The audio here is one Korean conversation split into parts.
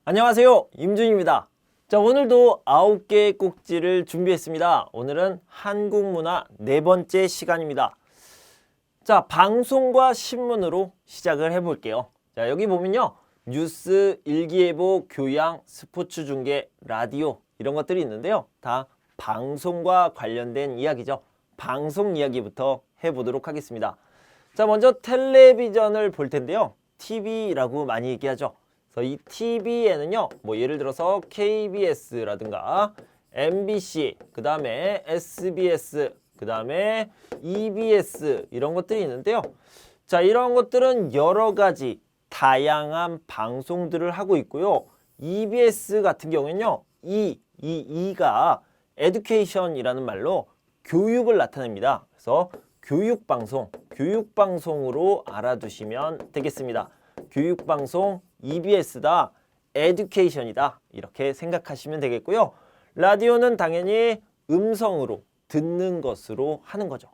안녕하세요, 임준입니다. 자, 오늘도 9개의 꼭지를 준비했습니다. 오늘은 한국문화 네 번째 시간입니다. 자, 방송과 신문으로 시작을 해볼게요. 자, 여기 보면요, 뉴스, 일기예보, 교양, 스포츠 중계, 라디오 이런 것들이 있는데요. 다 방송과 관련된 이야기죠. 방송 이야기부터 해보도록 하겠습니다. 자, 먼저 텔레비전을 볼 텐데요. TV라고 많이 얘기하죠. 그래서 이 TV에는요, 뭐 예를 들어서 KBS라든가 MBC, 그 다음에 SBS, 그 다음에 EBS 이런 것들이 있는데요. 자, 이런 것들은 여러 가지 다양한 방송들을 하고 있고요. EBS 같은 경우에는요, 이가 education이라는 말로 교육을 나타냅니다. 그래서 교육방송으로 알아두시면 되겠습니다. 교육방송 EBS다, education이다 이렇게 생각하시면 되겠고요. 라디오는 당연히 음성으로 듣는 것으로 하는 거죠.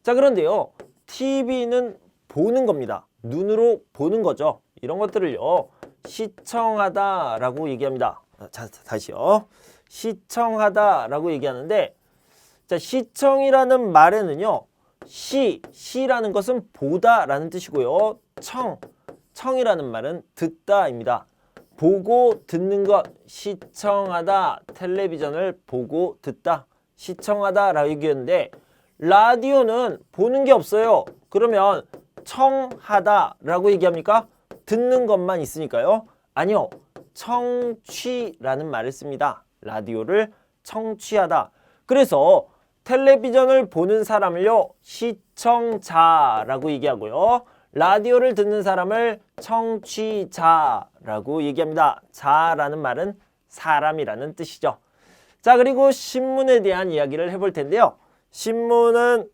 자, 그런데요, TV는 보는 겁니다. 눈으로 보는 거죠. 이런 것들을요, 시청하다라고 얘기합니다. 자, 다시요. 시청하다라고 얘기하는데, 자, 시청이라는 말에는요, 시라는 것은 보다라는 뜻이고요. 청이라는 말은 듣다입니다. 보고 듣는 것, 시청하다, 텔레비전을 보고 듣다, 시청하다라고 얘기했는데 라디오는 보는 게 없어요. 그러면 청하다라고 얘기합니까? 듣는 것만 있으니까요. 아니요, 청취라는 말을 씁니다. 라디오를 청취하다. 그래서 텔레비전을 보는 사람을요, 시청자라고 얘기하고요. 라디오를 듣는 사람을 청취자라고 얘기합니다. 자라는 말은 사람이라는 뜻이죠. 자, 그리고 신문에 대한 이야기를 해볼 텐데요. 신문은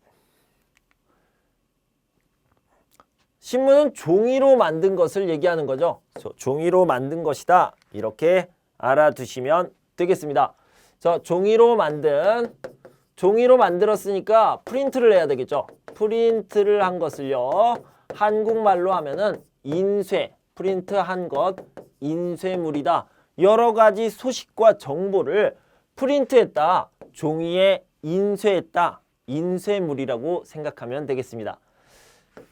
종이로 만든 것을 얘기하는 거죠. 종이로 만든 것이다. 이렇게 알아두시면 되겠습니다. 자, 종이로 만들었으니까 프린트를 해야 되겠죠. 프린트를 한 것을요, 한국말로 하면은 프린트한 것, 인쇄물이다. 여러 가지 소식과 정보를 프린트했다, 종이에 인쇄했다, 인쇄물이라고 생각하면 되겠습니다.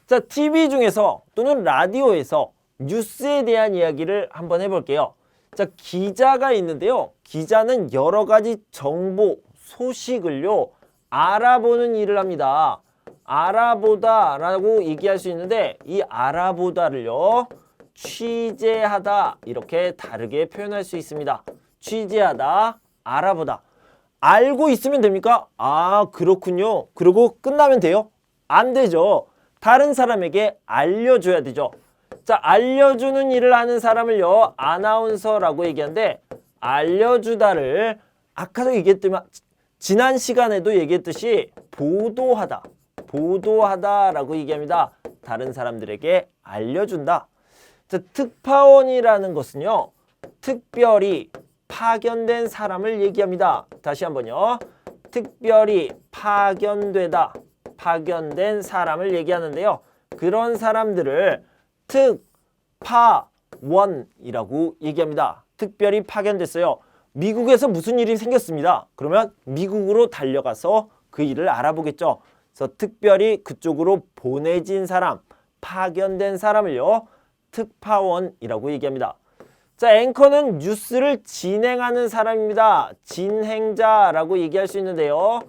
자, TV 중에서 또는 라디오에서 뉴스에 대한 이야기를 한번 해볼게요. 자, 기자가 있는데요. 기자는 여러 가지 정보, 소식을요, 알아보는 일을 합니다. 알아보다라고 얘기할 수 있는데 이 알아보다를요, 취재하다 이렇게 다르게 표현할 수 있습니다. 취재하다, 알아보다. 알고 있으면 됩니까? 아, 그렇군요. 그러고 끝나면 돼요? 안 되죠. 다른 사람에게 알려줘야 되죠. 자, 알려주는 일을 하는 사람을요, 아나운서라고 얘기하는데 알려주다를 아까도 얘기했지만 지난 시간에도 얘기했듯이 보도하다라고 얘기합니다. 다른 사람들에게 알려준다. 자, 특파원이라는 것은요, 특별히 파견된 사람을 얘기합니다. 다시 한번요. 특별히 파견된 사람을 얘기하는데요. 그런 사람들을 특파원이라고 얘기합니다. 특별히 파견됐어요. 미국에서 무슨 일이 생겼습니다. 그러면 미국으로 달려가서 그 일을 알아보겠죠. 그래서 특별히 그쪽으로 보내진 사람, 파견된 사람을요, 특파원이라고 얘기합니다. 자, 앵커는 뉴스를 진행하는 사람입니다. 진행자라고 얘기할 수 있는데요.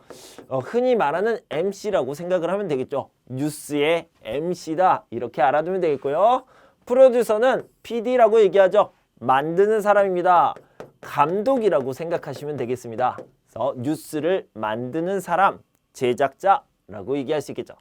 흔히 말하는 MC라고 생각을 하면 되겠죠. 뉴스의 MC다 이렇게 알아두면 되겠고요. 프로듀서는 PD라고 얘기하죠. 만드는 사람입니다. 감독이라고 생각하시면 되겠습니다. 그래서 뉴스를 만드는 사람, 제작자라고 얘기할 수 있겠죠.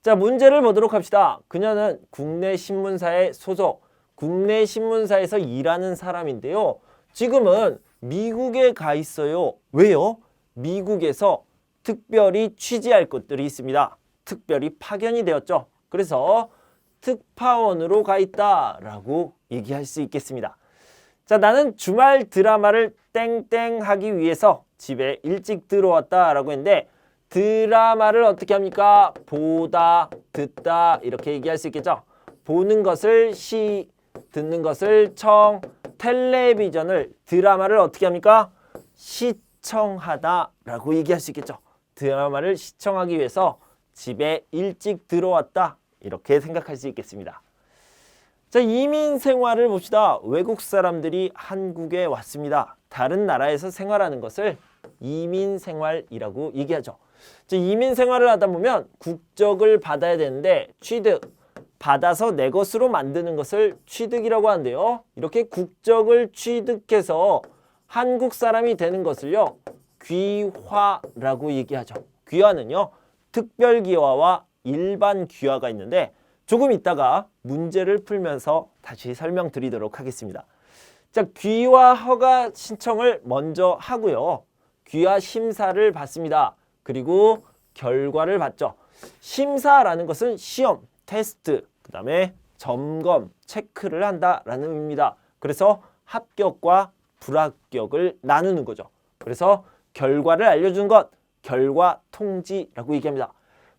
자, 문제를 보도록 합시다. 그녀는 국내 신문사에 소속, 국내 신문사에서 일하는 사람인데요. 지금은 미국에 가 있어요. 왜요? 미국에서 특별히 취재할 것들이 있습니다. 특별히 파견이 되었죠. 그래서 특파원으로 가 있다라고 얘기할 수 있겠습니다. 자, 나는 주말 드라마를 땡땡하기 위해서 집에 일찍 들어왔다라고 했는데 드라마를 어떻게 합니까? 보다, 듣다 이렇게 얘기할 수 있겠죠. 보는 것을 시, 듣는 것을 청, 텔레비전을 드라마를 어떻게 합니까? 시청하다라고 얘기할 수 있겠죠. 드라마를 시청하기 위해서 집에 일찍 들어왔다 이렇게 생각할 수 있겠습니다. 자, 이민 생활을 봅시다. 외국 사람들이 한국에 왔습니다. 다른 나라에서 생활하는 것을 이민 생활이라고 얘기하죠. 자, 이민 생활을 하다 보면 국적을 받아야 되는데 취득, 받아서 내 것으로 만드는 것을 취득이라고 하는데요. 이렇게 국적을 취득해서 한국 사람이 되는 것을요. 귀화라고 얘기하죠. 귀화는요. 특별 귀화와 일반 귀화가 있는데 조금 있다가 문제를 풀면서 다시 설명드리도록 하겠습니다. 자, 귀화 허가 신청을 먼저 하고요. 귀화 심사를 받습니다. 그리고 결과를 받죠. 심사라는 것은 시험, 테스트, 그 다음에 점검, 체크를 한다라는 의미입니다. 그래서 합격과 불합격을 나누는 거죠. 그래서 결과를 알려주는 것, 결과 통지라고 얘기합니다.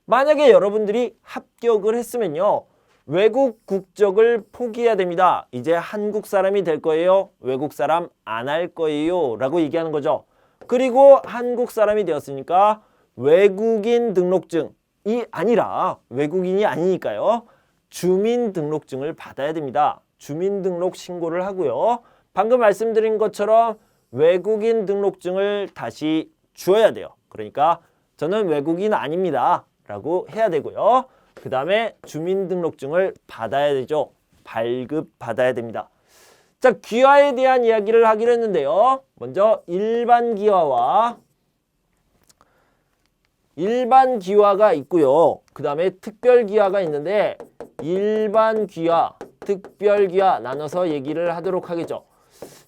만약에 여러분들이 합격을 했으면요. 외국 국적을 포기해야 됩니다. 이제 한국 사람이 될 거예요. 외국 사람 안 할 거예요. 라고 얘기하는 거죠. 그리고 한국 사람이 되었으니까 외국인 등록증이 아니라 외국인이 아니니까요. 주민등록증을 받아야 됩니다. 주민등록 신고를 하고요. 방금 말씀드린 것처럼 외국인 등록증을 다시 주어야 돼요. 그러니까 저는 외국인 아닙니다. 라고 해야 되고요. 그 다음에 주민등록증을 받아야 되죠. 발급받아야 됩니다. 자, 귀화에 대한 이야기를 하기로 했는데요. 먼저 일반 귀화와 일반 귀화가 있고요. 그 다음에 특별 귀화가 있는데 일반 귀화, 특별 귀화 나눠서 얘기를 하도록 하겠죠.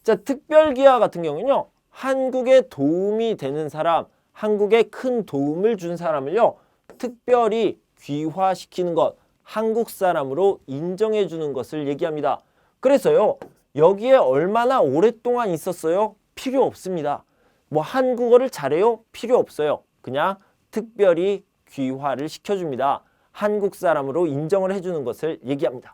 자, 특별 귀화 같은 경우는요. 한국에 도움이 되는 사람, 한국에 큰 도움을 준 사람을요. 특별히 귀화시키는 것, 한국 사람으로 인정해 주는 것을 얘기합니다. 그래서요. 여기에 얼마나 오랫동안 있었어요? 필요 없습니다. 뭐 한국어를 잘해요? 필요 없어요. 그냥 특별히 귀화를 시켜줍니다. 한국 사람으로 인정을 해주는 것을 얘기합니다.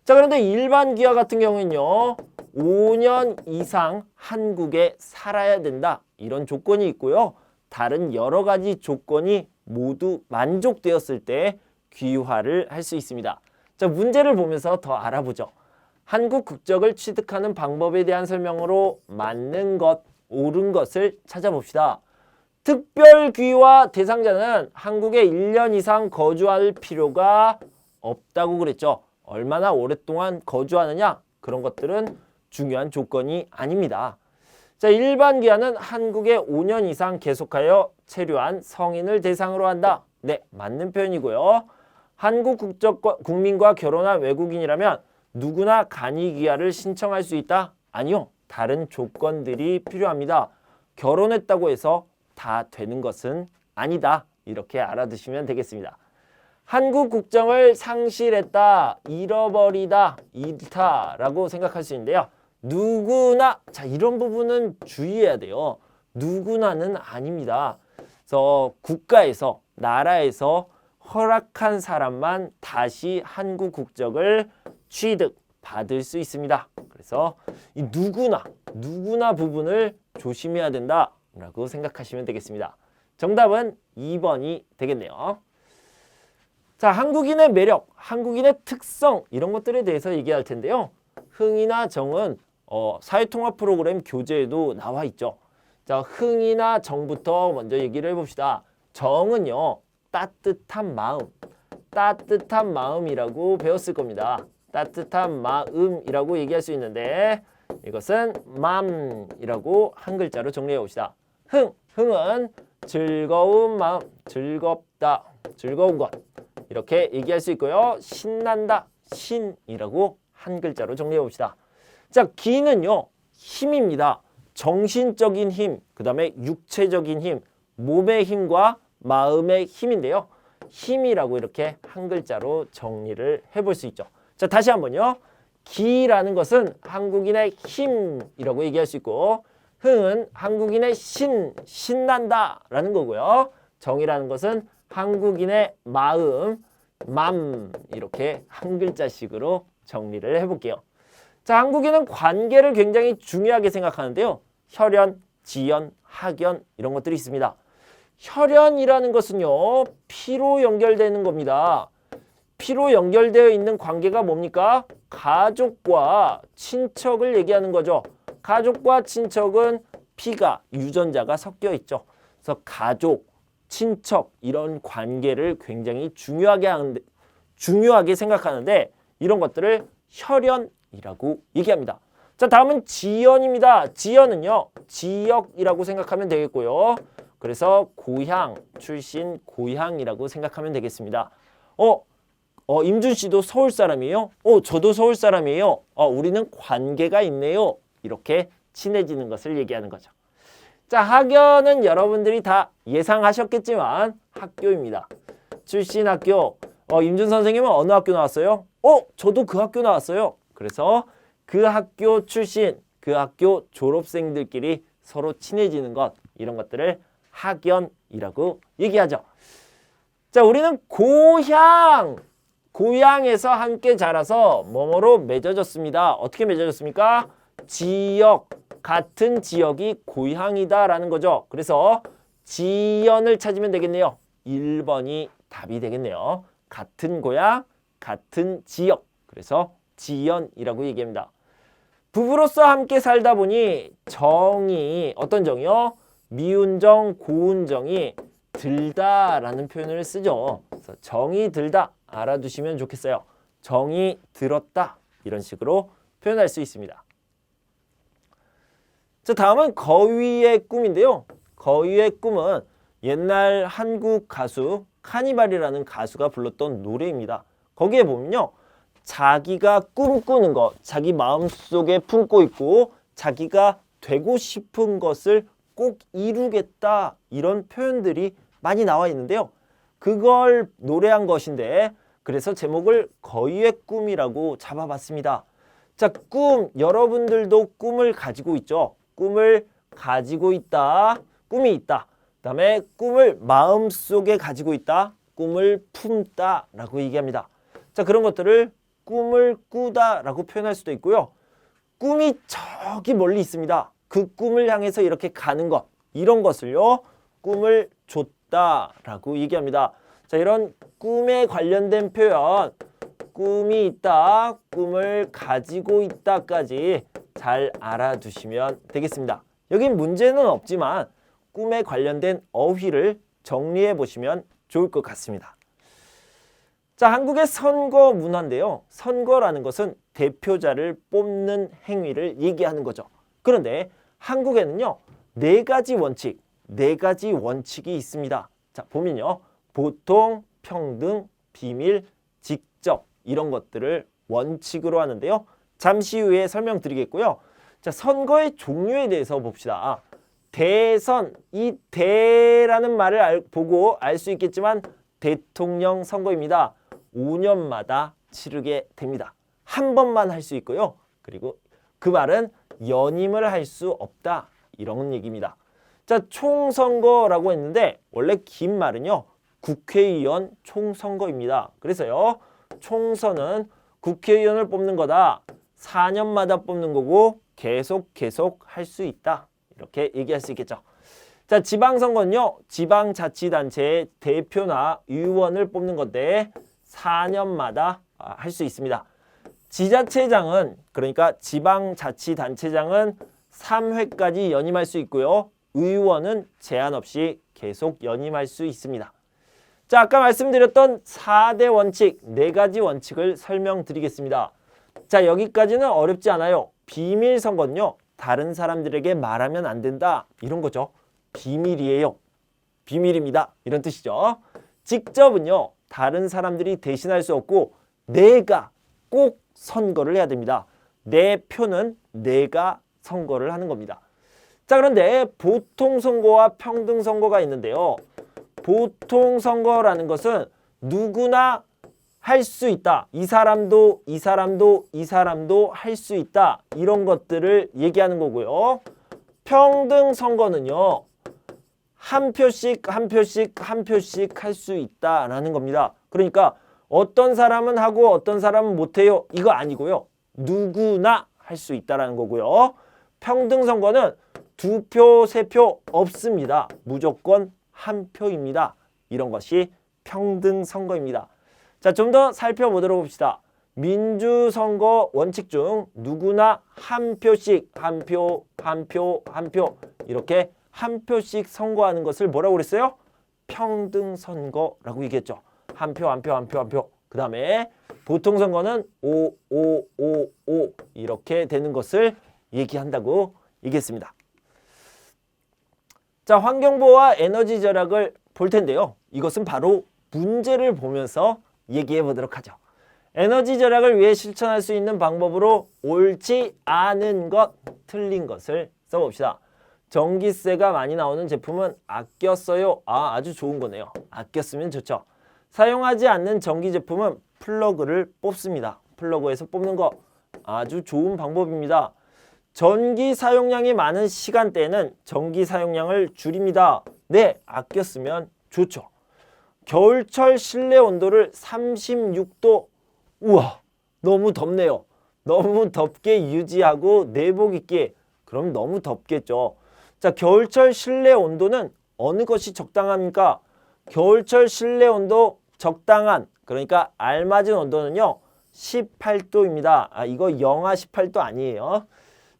자, 그런데 일반 귀화 같은 경우는요. 5년 이상 한국에 살아야 된다. 이런 조건이 있고요. 다른 여러 가지 조건이 모두 만족되었을 때 귀화를 할 수 있습니다. 자, 문제를 보면서 더 알아보죠. 한국 국적을 취득하는 방법에 대한 설명으로 맞는 것, 옳은 것을 찾아봅시다. 특별 귀화 대상자는 한국에 1년 이상 거주할 필요가 없다고 그랬죠. 얼마나 오랫동안 거주하느냐? 그런 것들은 중요한 조건이 아닙니다. 자, 일반 귀화는 한국에 5년 이상 계속하여 체류한 성인을 대상으로 한다. 네, 맞는 표현이고요. 한국 국민과 결혼한 외국인이라면 누구나 간이 귀화를 신청할 수 있다? 아니요. 다른 조건들이 필요합니다. 결혼했다고 해서 다 되는 것은 아니다. 이렇게 알아두시면 되겠습니다. 한국 국적을 상실했다, 잃어버리다, 잃다라고 생각할 수 있는데요. 누구나, 자, 이런 부분은 주의해야 돼요. 누구나는 아닙니다. 그래서 국가에서, 나라에서 허락한 사람만 다시 한국 국적을 취득받을 수 있습니다. 그래서 이 누구나 부분을 조심해야 된다라고 생각하시면 되겠습니다. 정답은 2번이 되겠네요. 자, 한국인의 매력, 한국인의 특성 이런 것들에 대해서 얘기할 텐데요. 흥이나 정은 사회통합 프로그램 교재에도 나와 있죠. 자, 흥이나 정부터 먼저 얘기를 해봅시다. 정은요. 따뜻한 마음이라고 배웠을 겁니다. 따뜻한 마음이라고 얘기할 수 있는데 이것은 맘이라고 한 글자로 정리해 봅시다. 흥은 즐거운 마음, 즐겁다, 즐거운 것 이렇게 얘기할 수 있고요. 신난다, 신이라고 한 글자로 정리해 봅시다. 자, 기는요. 힘입니다. 정신적인 힘, 그 다음에 육체적인 힘, 몸의 힘과 마음의 힘인데요. 힘이라고 이렇게 한 글자로 정리를 해볼 수 있죠. 자, 다시 한번요. 기라는 것은 한국인의 힘이라고 얘기할 수 있고 흥은 한국인의 신난다라는 거고요. 정이라는 것은 한국인의 마음, 맘 이렇게 한 글자씩으로 정리를 해볼게요. 자, 한국인은 관계를 굉장히 중요하게 생각하는데요. 혈연, 지연, 학연 이런 것들이 있습니다. 혈연이라는 것은요, 피로 연결되는 겁니다. 피로 연결되어 있는 관계가 뭡니까? 가족과 친척을 얘기하는 거죠. 가족과 친척은 피가, 유전자가 섞여 있죠. 그래서 가족, 친척 이런 관계를 굉장히 중요하게 생각하는데 이런 것들을 혈연이라고 얘기합니다. 자, 다음은 지연입니다. 지연은요, 지역이라고 생각하면 되겠고요. 그래서 고향, 출신 고향이라고 생각하면 되겠습니다. 임준 씨도 서울 사람이에요? 저도 서울 사람이에요. 우리는 관계가 있네요. 이렇게 친해지는 것을 얘기하는 거죠. 자, 학연은 여러분들이 다 예상하셨겠지만 학교입니다. 출신 학교. 임준 선생님은 어느 학교 나왔어요? 저도 그 학교 나왔어요. 그래서 그 학교 출신, 그 학교 졸업생들끼리 서로 친해지는 것, 이런 것들을 학연이라고 얘기하죠. 자, 우리는 고향에서 함께 자라서 뭐뭐로 맺어졌습니다. 어떻게 맺어졌습니까? 지역, 같은 지역이 고향이다라는 거죠. 그래서 지연을 찾으면 되겠네요. 1번이 답이 되겠네요. 같은 고향, 같은 지역. 그래서 지연이라고 얘기합니다. 부부로서 함께 살다 보니 정이, 어떤 정이요? 미운 정, 고운 정이 들다라는 표현을 쓰죠. 그래서 정이 들다 알아두시면 좋겠어요. 정이 들었다 이런 식으로 표현할 수 있습니다. 자, 다음은 거위의 꿈인데요. 거위의 꿈은 옛날 한국 가수 카니발이라는 가수가 불렀던 노래입니다. 거기에 보면요, 자기가 꿈꾸는 것, 자기 마음속에 품고 있고 자기가 되고 싶은 것을 꼭 이루겠다 이런 표현들이 많이 나와 있는데요. 그걸 노래한 것인데 그래서 제목을 거위의 꿈이라고 잡아봤습니다. 자, 꿈, 여러분들도 꿈을 가지고 있죠. 꿈을 가지고 있다, 꿈이 있다. 그 다음에 꿈을 마음속에 가지고 있다, 꿈을 품다 라고 얘기합니다. 자, 그런 것들을 꿈을 꾸다 라고 표현할 수도 있고요. 꿈이 저기 멀리 있습니다. 그 꿈을 향해서 이렇게 가는 것, 이런 것을요, 꿈을 줬다 라고 얘기합니다. 자, 이런 꿈에 관련된 표현, 꿈이 있다, 꿈을 가지고 있다까지 잘 알아두시면 되겠습니다. 여긴 문제는 없지만 꿈에 관련된 어휘를 정리해 보시면 좋을 것 같습니다. 자, 한국의 선거 문화인데요. 선거라는 것은 대표자를 뽑는 행위를 얘기하는 거죠. 그런데 한국에는요, 네 가지 원칙이 있습니다. 자, 보면요, 보통, 평등, 비밀, 직접 이런 것들을 원칙으로 하는데요. 잠시 후에 설명드리겠고요. 자, 선거의 종류에 대해서 봅시다. 대선, 이 대라는 말을 보고 알 수 있겠지만 대통령 선거입니다. 5년마다 치르게 됩니다. 한 번만 할 수 있고요. 그리고 그 말은 연임을 할 수 없다. 이런 얘기입니다. 자, 총선거라고 했는데 원래 긴 말은요, 국회의원 총선거입니다. 그래서요, 총선은 국회의원을 뽑는 거다. 4년마다 뽑는 거고 계속 할 수 있다. 이렇게 얘기할 수 있겠죠. 자, 지방선거는요, 지방자치단체의 대표나 의원을 뽑는 건데 4년마다 할 수 있습니다. 지자체장은, 그러니까 지방자치단체장은 3회까지 연임할 수 있고요. 의원은 제한 없이 계속 연임할 수 있습니다. 자, 아까 말씀드렸던 4대 원칙, 4가지 원칙을 설명드리겠습니다. 자, 여기까지는 어렵지 않아요. 비밀 선거는요, 다른 사람들에게 말하면 안 된다. 이런 거죠. 비밀이에요. 비밀입니다. 이런 뜻이죠. 직접은요, 다른 사람들이 대신할 수 없고 내가 꼭 선거를 해야 됩니다. 내 표는 내가 선거를 하는 겁니다. 자, 그런데 보통 선거와 평등 선거가 있는데요. 보통 선거라는 것은 누구나 할 수 있다. 이 사람도 할 수 있다. 이런 것들을 얘기하는 거고요. 평등 선거는요, 한 표씩 할 수 있다라는 겁니다. 그러니까 어떤 사람은 하고 어떤 사람은 못해요. 이거 아니고요. 누구나 할 수 있다라는 거고요. 평등 선거는 2표, 3표 없습니다. 무조건 1표입니다. 이런 것이 평등 선거입니다. 자, 좀 더 살펴보도록 봅시다. 민주선거 원칙 중 누구나 한 표씩 한 표 이렇게 한 표씩 선거하는 것을 뭐라고 그랬어요? 평등 선거라고 얘기했죠. 한 표. 그 다음에 보통 선거는 5 이렇게 되는 것을 얘기한다고 얘기했습니다. 자, 환경보호와 에너지 절약을 볼 텐데요. 이것은 바로 문제를 보면서 얘기해 보도록 하죠. 에너지 절약을 위해 실천할 수 있는 방법으로 옳지 않은 것, 틀린 것을 써봅시다. 전기세가 많이 나오는 제품은 아껴 써요. 아주 좋은 거네요. 아껴 쓰면 좋죠. 사용하지 않는 전기 제품은 플러그를 뽑습니다. 플러그에서 뽑는 거 아주 좋은 방법입니다. 전기 사용량이 많은 시간대에는 전기 사용량을 줄입니다. 네, 아껴 쓰면 좋죠. 겨울철 실내 온도를 36도, 우와, 너무 덥네요. 너무 덥게 유지하고 내복 입기, 그럼 너무 덥겠죠. 자, 겨울철 실내 온도는 어느 것이 적당합니까? 겨울철 실내 온도 적당한, 그러니까 알맞은 온도는요 18도입니다. 이거 영하 18도 아니에요.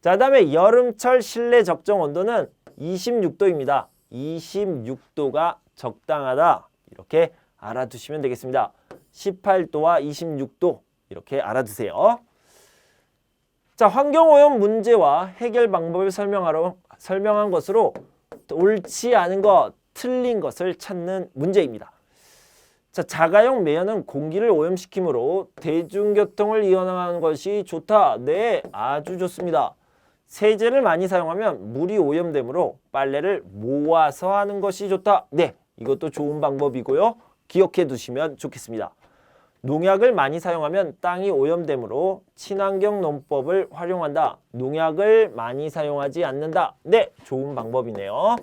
자, 그다음에 여름철 실내 적정 온도는 26도입니다. 26도가 적당하다. 이렇게 알아두시면 되겠습니다. 18도와 26도 이렇게 알아두세요. 자, 환경오염 문제와 해결 방법을 설명한 것으로 옳지 않은 것, 틀린 것을 찾는 문제입니다. 자, 자가용 매연은 공기를 오염시키므로 대중교통을 이용하는 것이 좋다. 네, 아주 좋습니다. 세제를 많이 사용하면 물이 오염되므로 빨래를 모아서 하는 것이 좋다. 네, 이것도 좋은 방법이고요. 기억해 두시면 좋겠습니다. 농약을 많이 사용하면 땅이 오염되므로 친환경 농법을 활용한다. 농약을 많이 사용하지 않는다. 네, 좋은 방법이네요.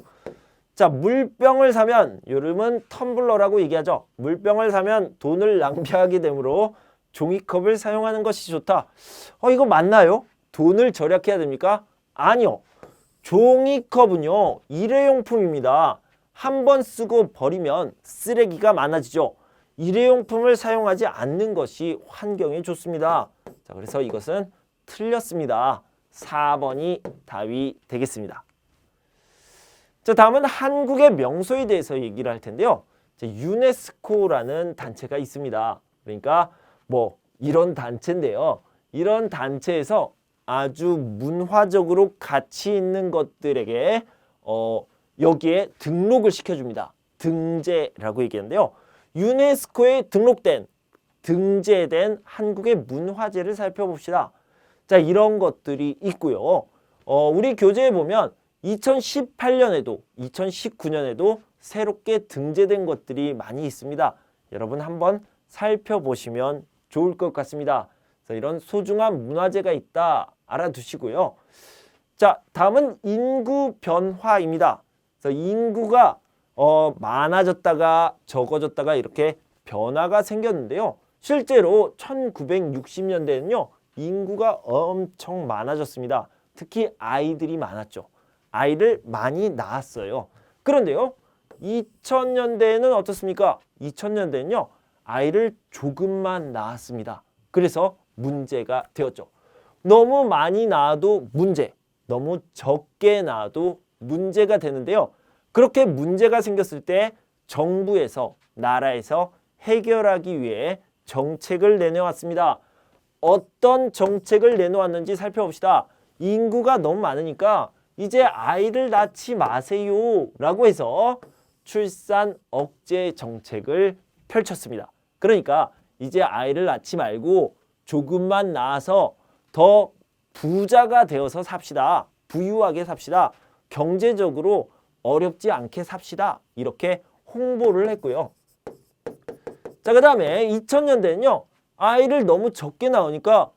자, 물병을 사면, 요즘은 텀블러라고 얘기하죠. 물병을 사면 돈을 낭비하게 되므로 종이컵을 사용하는 것이 좋다. 이거 맞나요? 돈을 절약해야 됩니까? 아니요. 종이컵은요, 일회용품입니다. 한 번 쓰고 버리면 쓰레기가 많아지죠. 일회용품을 사용하지 않는 것이 환경에 좋습니다. 자, 그래서 이것은 틀렸습니다. 4번이 답이 되겠습니다. 자, 다음은 한국의 명소에 대해서 얘기를 할 텐데요. 유네스코라는 단체가 있습니다. 그러니까 뭐 이런 단체인데요. 이런 단체에서 아주 문화적으로 가치 있는 것들에게 여기에 등록을 시켜줍니다. 등재라고 얘기하는데요. 유네스코에 등재된 한국의 문화재를 살펴봅시다. 자, 이런 것들이 있고요. 우리 교재에 보면 2018년에도 2019년에도 새롭게 등재된 것들이 많이 있습니다. 여러분 한번 살펴보시면 좋을 것 같습니다. 그래서 이런 소중한 문화재가 있다 알아두시고요. 자, 다음은 인구 변화입니다. 그래서 인구가 많아졌다가 적어졌다가 이렇게 변화가 생겼는데요. 실제로 1960년대에는요. 인구가 엄청 많아졌습니다. 특히 아이들이 많았죠. 아이를 많이 낳았어요. 그런데요. 2000년대에는 어떻습니까? 2000년대는요. 아이를 조금만 낳았습니다. 그래서 문제가 되었죠. 너무 많이 낳아도 문제, 너무 적게 낳아도 문제가 되는데요. 그렇게 문제가 생겼을 때 정부에서, 나라에서 해결하기 위해 정책을 내놓았습니다. 어떤 정책을 내놓았는지 살펴봅시다. 인구가 너무 많으니까 이제 아이를 낳지 마세요 라고 해서 출산 억제 정책을 펼쳤습니다. 그러니까 이제 아이를 낳지 말고 조금만 낳아서 더 부자가 되어서 삽시다. 부유하게 삽시다. 경제적으로 어렵지 않게 삽시다. 이렇게 홍보를 했고요. 자, 그 다음에 2000년대는요. 아이를 너무 적게 낳으니까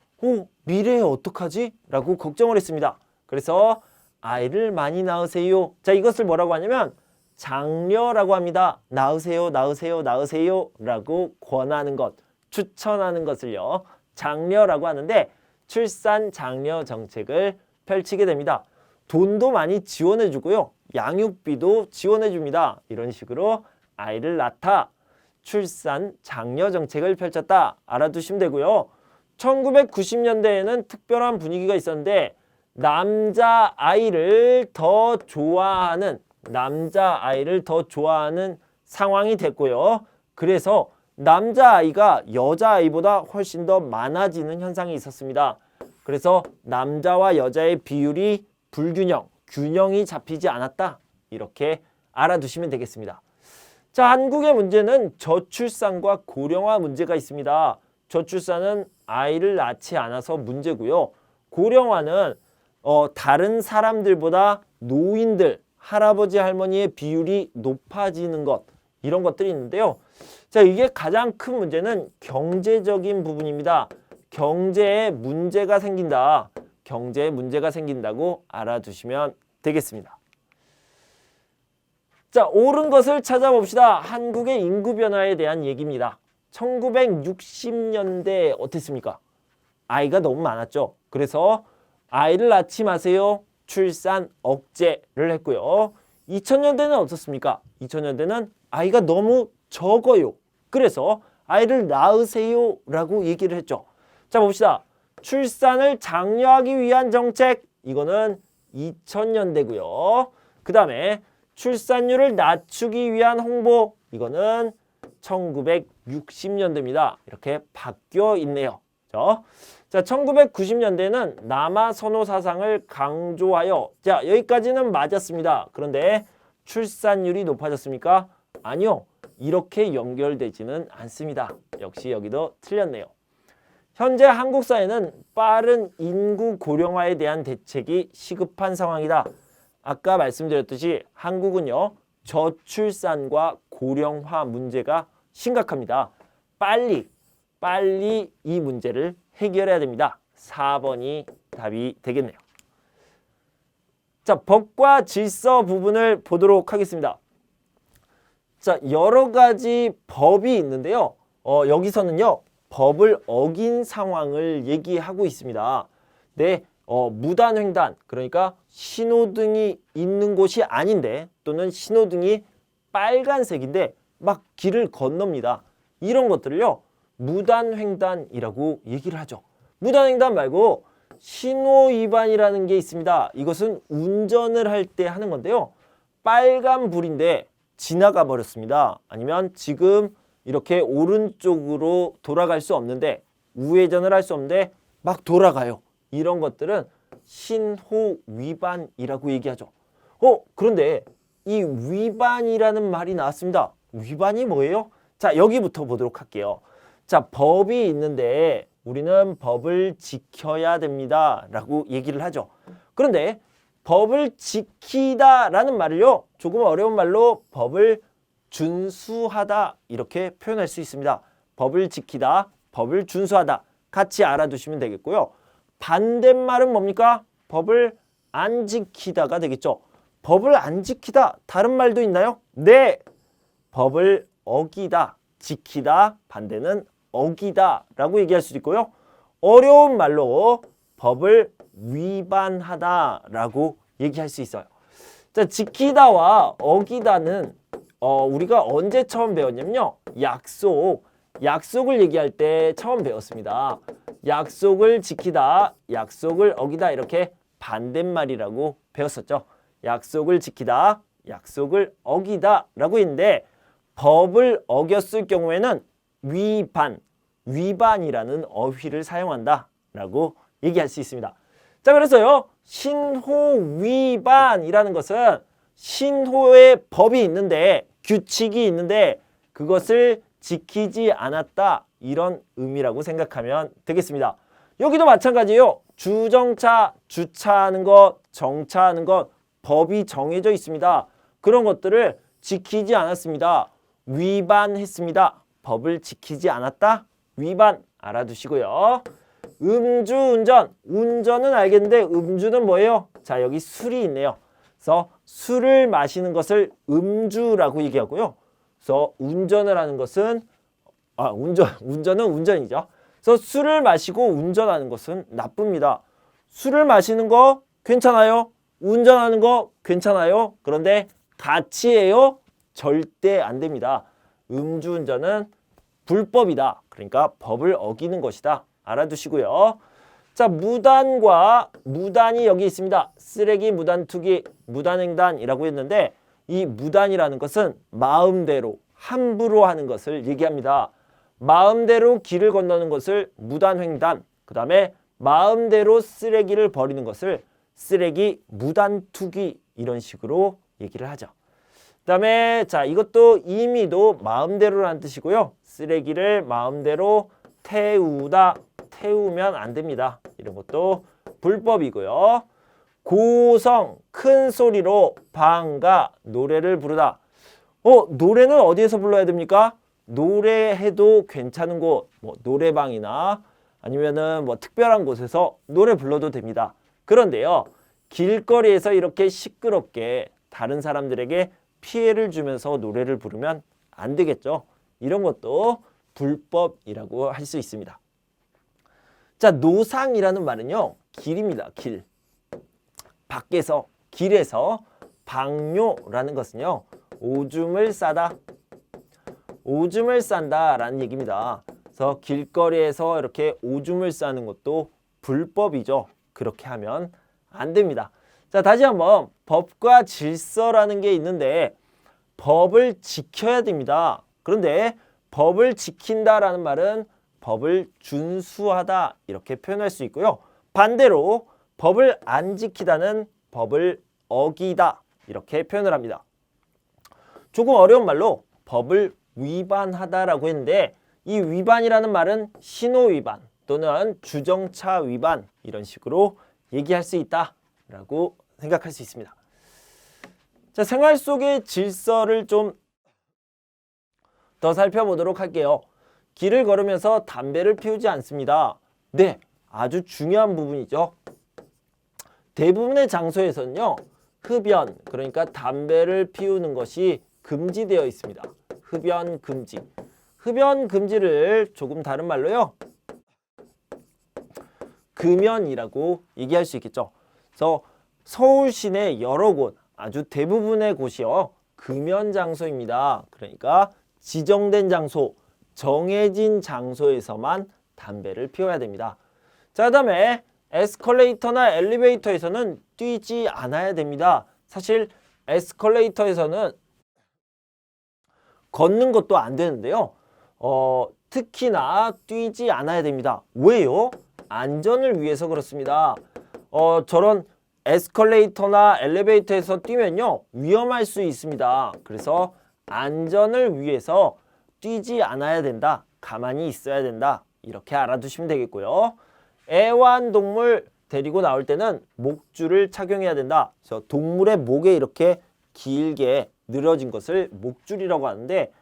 미래에 어떡하지? 라고 걱정을 했습니다. 그래서 아이를 많이 낳으세요. 자, 이것을 뭐라고 하냐면 장려라고 합니다. 낳으세요, 낳으세요, 낳으세요 라고 권하는 것, 추천하는 것을요. 장려라고 하는데 출산 장려 정책을 펼치게 됩니다. 돈도 많이 지원해 주고요. 양육비도 지원해 줍니다. 이런 식으로 아이를 낳다, 출산 장려 정책을 펼쳤다 알아두시면 되고요. 1990년대에는 특별한 분위기가 있었는데 남자아이를 더 좋아하는 상황이 됐고요. 그래서 남자아이가 여자아이보다 훨씬 더 많아지는 현상이 있었습니다. 그래서 남자와 여자의 비율이 균형이 잡히지 않았다. 이렇게 알아두시면 되겠습니다. 자, 한국의 문제는 저출산과 고령화 문제가 있습니다. 저출산은 아이를 낳지 않아서 문제고요. 고령화는 다른 사람들보다 노인들, 할아버지, 할머니의 비율이 높아지는 것, 이런 것들이 있는데요. 자, 이게 가장 큰 문제는 경제적인 부분입니다. 경제에 문제가 생긴다고 알아두시면 되겠습니다. 자, 옳은 것을 찾아봅시다. 한국의 인구 변화에 대한 얘기입니다. 1960년대 어땠습니까? 아이가 너무 많았죠. 그래서 아이를 낳지 마세요. 출산 억제를 했고요. 2000년대는 어떻습니까? 2000년대는 아이가 너무 적어요. 그래서 아이를 낳으세요 라고 얘기를 했죠. 자, 봅시다. 출산을 장려하기 위한 정책, 이거는 2000년대고요. 그 다음에 출산율을 낮추기 위한 홍보, 이거는 1960년대입니다. 이렇게 바뀌어 있네요. 자, 1990년대는 남아 선호 사상을 강조하여, 자, 여기까지는 맞았습니다. 그런데 출산율이 높아졌습니까? 아니요. 이렇게 연결되지는 않습니다. 역시 여기도 틀렸네요. 현재 한국 사회는 빠른 인구 고령화에 대한 대책이 시급한 상황이다. 아까 말씀드렸듯이 한국은요, 저출산과 고령화 문제가 심각합니다. 빨리 이 문제를 해결해야 됩니다. 4번이 답이 되겠네요. 자, 법과 질서 부분을 보도록 하겠습니다. 자, 여러 가지 법이 있는데요. 여기서는요, 법을 어긴 상황을 얘기하고 있습니다. 네, 무단횡단, 그러니까 신호등이 있는 곳이 아닌데, 또는 신호등이 빨간색인데 막 길을 건넙니다. 이런 것들을요, 무단횡단이라고 얘기를 하죠. 무단횡단 말고 신호 위반이라는 게 있습니다. 이것은 운전을 할 때 하는 건데요. 빨간 불인데 지나가 버렸습니다. 아니면 지금 이렇게 오른쪽으로 돌아갈 수 없는데, 우회전을 할 수 없는데 막 돌아가요. 이런 것들은 신호 위반이라고 얘기하죠. 그런데 이 위반이라는 말이 나왔습니다. 위반이 뭐예요? 자, 여기부터 보도록 할게요. 자, 법이 있는데 우리는 법을 지켜야 됩니다 라고 얘기를 하죠. 그런데 법을 지키다라는 말을요, 조금 어려운 말로 법을 준수하다 이렇게 표현할 수 있습니다. 법을 지키다, 법을 준수하다 같이 알아두시면 되겠고요. 반대말은 뭡니까? 법을 안 지키다가 되겠죠. 법을 안 지키다, 다른 말도 있나요? 네, 법을 어기다, 지키다, 반대는 어기다 라고 얘기할 수도 있고요. 어려운 말로 법을 위반하다 라고 얘기할 수 있어요. 자, 지키다와 어기다는 우리가 언제 처음 배웠냐면요, 약속을 얘기할 때 처음 배웠습니다. 약속을 지키다, 약속을 어기다, 이렇게 반대말이라고 배웠었죠. 약속을 지키다, 약속을 어기다 라고 있는데, 법을 어겼을 경우에는 위반이라는 어휘를 사용한다 라고 얘기할 수 있습니다. 자, 그래서요, 신호 위반이라는 것은 신호의 법이 있는데, 규칙이 있는데 그것을 지키지 않았다, 이런 의미라고 생각하면 되겠습니다. 여기도 마찬가지예요. 주정차, 주차하는 것, 정차하는 것, 법이 정해져 있습니다. 그런 것들을 지키지 않았습니다. 위반했습니다. 법을 지키지 않았다, 위반 알아두시고요. 음주운전, 운전은 알겠는데 음주는 뭐예요? 자, 여기 술이 있네요. 그래서 술을 마시는 것을 음주라고 얘기하고요. 그래서 운전을 하는 것은 운전은 운전이죠. 그래서 술을 마시고 운전하는 것은 나쁩니다. 술을 마시는 거 괜찮아요? 운전하는 거 괜찮아요? 그런데 같이 해요? 절대 안 됩니다. 음주운전은 불법이다. 그러니까 법을 어기는 것이다. 알아두시고요. 자, 무단이 여기 있습니다. 쓰레기, 무단 투기, 무단횡단이라고 했는데 이 무단이라는 것은 마음대로, 함부로 하는 것을 얘기합니다. 마음대로 길을 건너는 것을 무단횡단, 그 다음에 마음대로 쓰레기를 버리는 것을 쓰레기, 무단투기 이런 식으로 얘기를 하죠. 그 다음에 자, 이것도 의미도 마음대로라는 뜻이고요. 쓰레기를 마음대로 태우면 안 됩니다. 이런 것도 불법이고요. 고성, 큰 소리로 방가, 노래를 부르다. 노래는 어디에서 불러야 됩니까? 노래해도 괜찮은 곳, 뭐 노래방이나 아니면은 뭐 특별한 곳에서 노래 불러도 됩니다. 그런데요, 길거리에서 이렇게 시끄럽게 다른 사람들에게 피해를 주면서 노래를 부르면 안 되겠죠. 이런 것도 불법이라고 할 수 있습니다. 자, 노상이라는 말은요, 길입니다. 길. 밖에서, 길에서 방뇨라는 것은요, 오줌을 싸다, 오줌을 싼다라는 얘기입니다. 그래서 길거리에서 이렇게 오줌을 싸는 것도 불법이죠. 그렇게 하면 안 됩니다. 자, 다시 한번 법과 질서라는 게 있는데 법을 지켜야 됩니다. 그런데 법을 지킨다라는 말은 법을 준수하다 이렇게 표현할 수 있고요. 반대로 법을 안 지키다는 법을 어기다 이렇게 표현을 합니다. 조금 어려운 말로 법을 위반하다라고 했는데 이 위반이라는 말은 신호 위반 또는 주정차 위반 이런 식으로 얘기할 수 있다라고 생각할 수 있습니다. 자, 생활 속의 질서를 좀 더 살펴보도록 할게요. 길을 걸으면서 담배를 피우지 않습니다. 네, 아주 중요한 부분이죠. 대부분의 장소에서는요, 흡연, 그러니까 담배를 피우는 것이 금지되어 있습니다. 흡연 금지. 흡연 금지를 조금 다른 말로요, 금연이라고 얘기할 수 있겠죠. 그래서 서울 시내 여러 곳, 아주 대부분의 곳이요, 금연 장소입니다. 그러니까 지정된 장소, 정해진 장소에서만 담배를 피워야 됩니다. 자, 그다음에 에스컬레이터나 엘리베이터에서는 뛰지 않아야 됩니다. 사실 에스컬레이터에서는 걷는 것도 안 되는데요. 특히나 뛰지 않아야 됩니다. 왜요? 안전을 위해서 그렇습니다. 저런 에스컬레이터나 엘리베이터에서 뛰면요, 위험할 수 있습니다. 그래서 안전을 위해서 뛰지 않아야 된다. 가만히 있어야 된다. 이렇게 알아두시면 되겠고요. 애완동물 데리고 나올 때는 목줄을 착용해야 된다. 그래서 동물의 목에 이렇게 길게 늘어진 것을 목줄이라고 하는데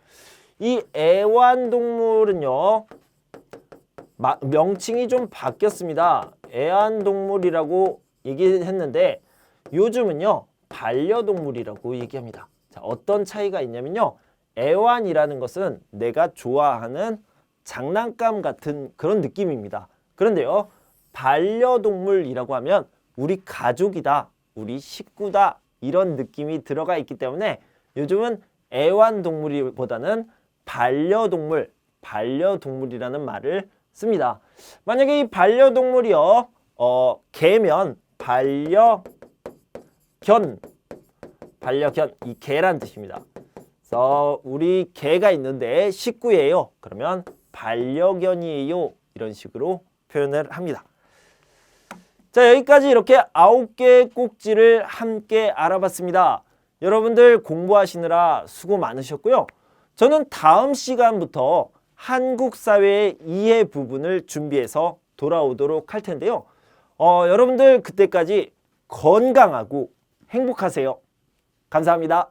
이 애완동물은요, 명칭이 좀 바뀌었습니다. 애완동물이라고 얘기했는데 요즘은요, 반려동물이라고 얘기합니다. 자, 어떤 차이가 있냐면요, 애완이라는 것은 내가 좋아하는 장난감 같은 그런 느낌입니다. 그런데요, 반려동물이라고 하면 우리 가족이다, 우리 식구다 이런 느낌이 들어가 있기 때문에 요즘은 애완동물보다는 반려동물이라는 말을 씁니다. 만약에 이 반려동물이요, 개면 반려견, 이 개란 뜻입니다. 그래서 우리 개가 있는데 식구예요. 그러면 반려견이에요. 이런 식으로 표현을 합니다. 자, 여기까지 이렇게 9개의 꼭지를 함께 알아봤습니다. 여러분들 공부하시느라 수고 많으셨고요. 저는 다음 시간부터 한국 사회의 이해 부분을 준비해서 돌아오도록 할 텐데요. 여러분들 그때까지 건강하고 행복하세요. 감사합니다.